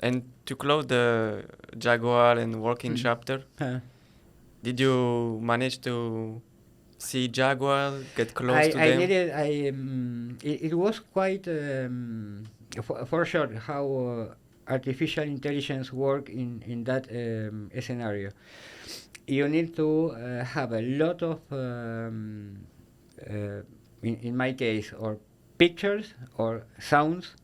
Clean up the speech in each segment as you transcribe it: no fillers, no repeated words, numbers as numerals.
And to close the jaguar and working chapter, did you manage to see jaguars, get close to I them? needed. It was quite for sure how artificial intelligence work in that scenario. You need to have a lot of, in my case, or pictures or sounds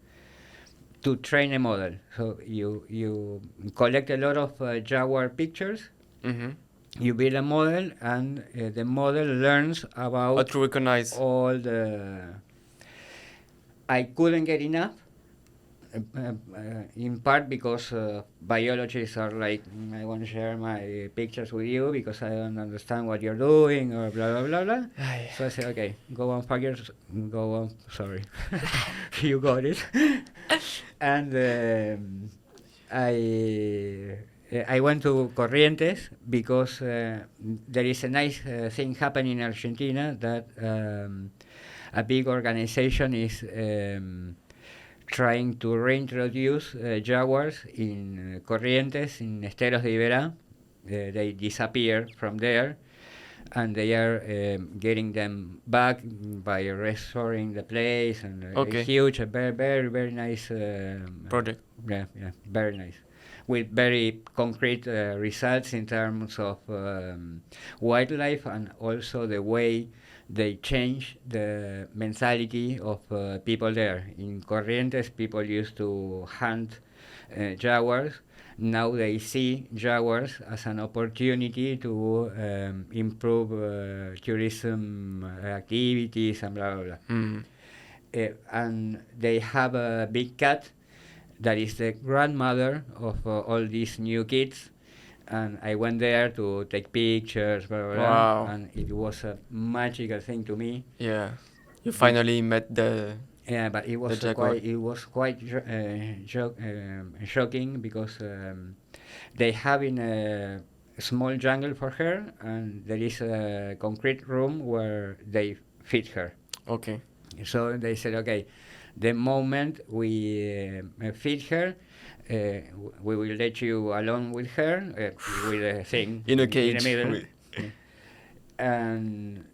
to train a model. So you collect a lot of jaguar pictures. Mm-hmm. You build a model, and the model learns How about to recognize? all the. I couldn't get enough, in part because biologists are like, I want to share my pictures with you because I don't understand what you're doing, or blah blah blah blah. So I said, okay, go on, go on. Sorry, you got it. And I went to Corrientes because there is a nice thing happening in Argentina that a big organization is trying to reintroduce jaguars in Corrientes, in Esteros de Iberá. They disappeared from there, and they are getting them back by restoring the place, and Okay. a huge, a very nice Project. Yeah, very nice, with very concrete results in terms of wildlife, and also the way they change the mentality of people there. In Corrientes, people used to hunt jaguars. Now they see jaguars as an opportunity to improve tourism activities and blah blah blah. Mm. And they have a big cat that is the grandmother of all these new kids. And I went there to take pictures, blah, blah, blah, Wow. and it was a magical thing to me. Yeah. You finally met the. Yeah, but it was jaguar. quite shocking because they have in a small jungle for her, and there is a concrete room where they feed her. Okay. So they said, okay, the moment we feed her, we will let you alone with her, with a thing In a cage. in the middle. With- And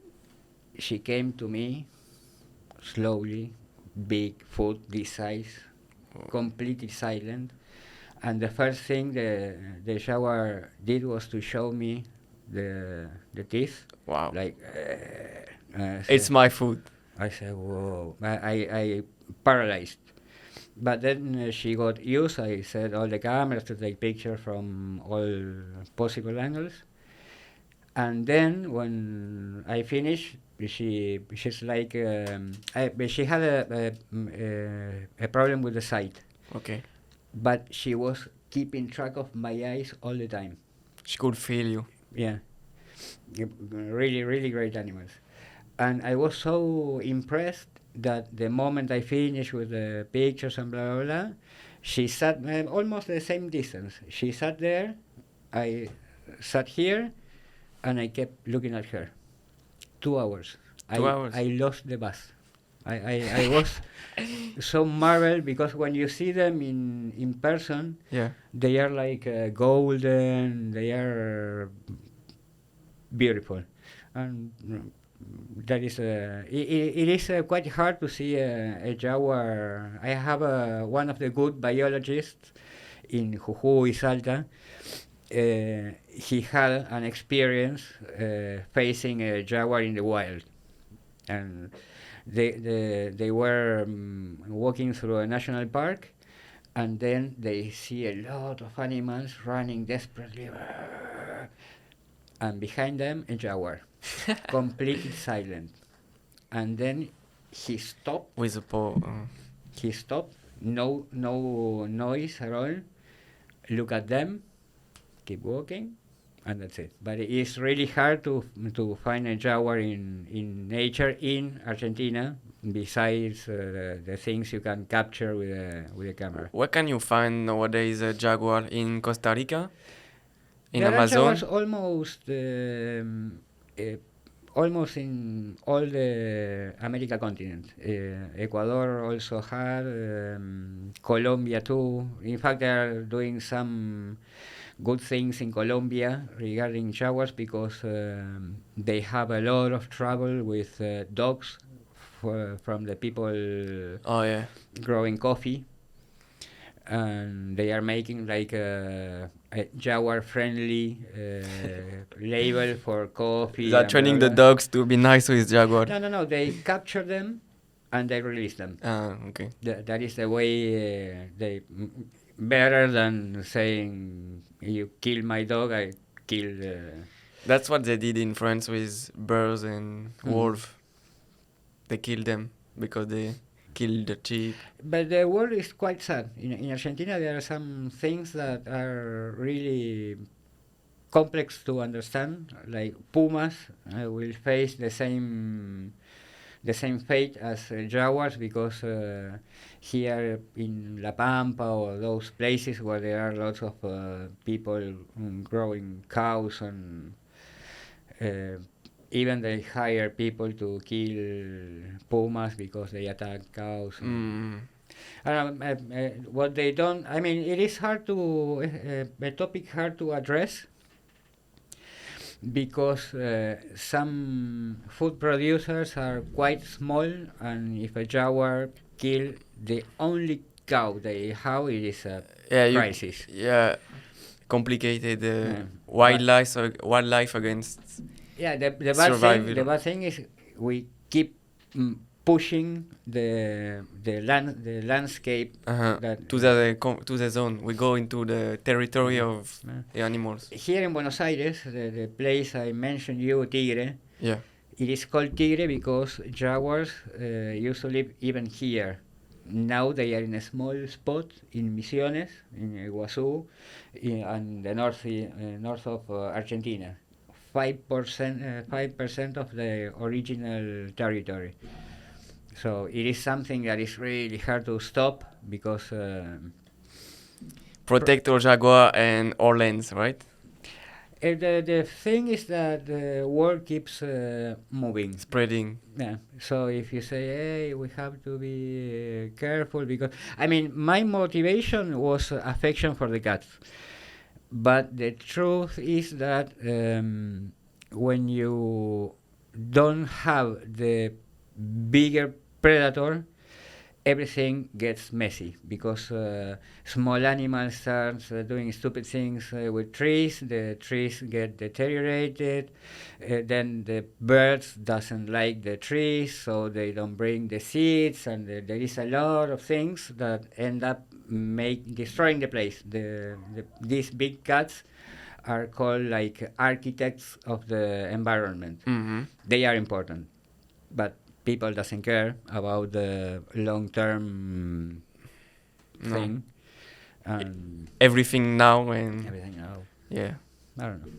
she came to me slowly, big foot this size, completely silent. And the first thing the jaguar did was to show me the teeth. Wow. Like, It's my food. I said, whoa. I paralyzed. But then she got used. I set all the cameras to take pictures from all possible angles. And then when I finished, she's like, she had a problem with the sight. Okay. But she was keeping track of my eyes all the time. She could feel you. Yeah. Really great animals. And I was so impressed that the moment I finished with the pictures and blah blah blah, she sat almost the same distance. She sat there, I sat here, and I kept looking at her. 2 hours. 2 hours. I lost the bus. I was so marveled because when you see them in person, Yeah. they are like golden. They are beautiful, and that is it is quite hard to see a jaguar. I have one of the good biologists in Jujuy, Salta. He had an experience facing a jaguar in the wild, and they were walking through a national park, and then they see a lot of animals running desperately, and behind them a jaguar, completely silent. And then he stopped. With a paw. He stopped. No noise at all. Look at them. Keep walking, and that's it. But it is really hard to find a jaguar in nature in Argentina. Besides the things you can capture with a camera. Where can you find nowadays a jaguar? In Costa Rica? In There are Amazon? jaguars almost almost in all the America continent. Ecuador also had, Colombia too. In fact, they are doing some good things in Colombia regarding jaguars because they have a lot of trouble with dogs from the people Oh yeah. growing coffee, and they are making like a jaguar friendly label for coffee. They're and training blah, the blah. dogs to be nice with jaguar. No. They capture them and they release them. Ah, okay. That is the way they better than saying you kill my dog, I kill. That's what they did in France with birds and wolves. They killed them because they killed the sheep. But the world is quite sad. In Argentina, there are some things that are really complex to understand, like pumas will face the same fate as jaguars because here in La Pampa or those places where there are lots of people growing cows and even they hire people to kill pumas because they attack cows. What they don't, I mean, it is hard to, a topic hard to address because some food producers are quite small, and if a jaguar kill the only cow they have, it is a crisis. Complicated wildlife against. Yeah, the bad thing is we keep pushing the landscape to the zone. We go into the territory of the animals. Here in Buenos Aires, the place I mentioned you, Tigre. Yeah. It is called Tigre because jaguars used to live even here. Now they are in a small spot in Misiones, in Iguazú, and the north of Argentina. 5% of the original territory. So it is something that is really hard to stop because protect our jaguar and our lands, right? The thing is that the world keeps moving, spreading. Yeah. So if you say, "Hey, we have to be careful," because I mean, my motivation was affection for the cats. But the truth is that when you don't have the bigger predator, everything gets messy because small animals start doing stupid things with trees. The trees get deteriorated. Then the birds doesn't like the trees, so they don't bring the seeds, and there is a lot of things that end up destroying the place. These big cats are called like architects of the environment. They are important, but people doesn't care about the long-term thing. Everything now. Everything now. Yeah. I don't know.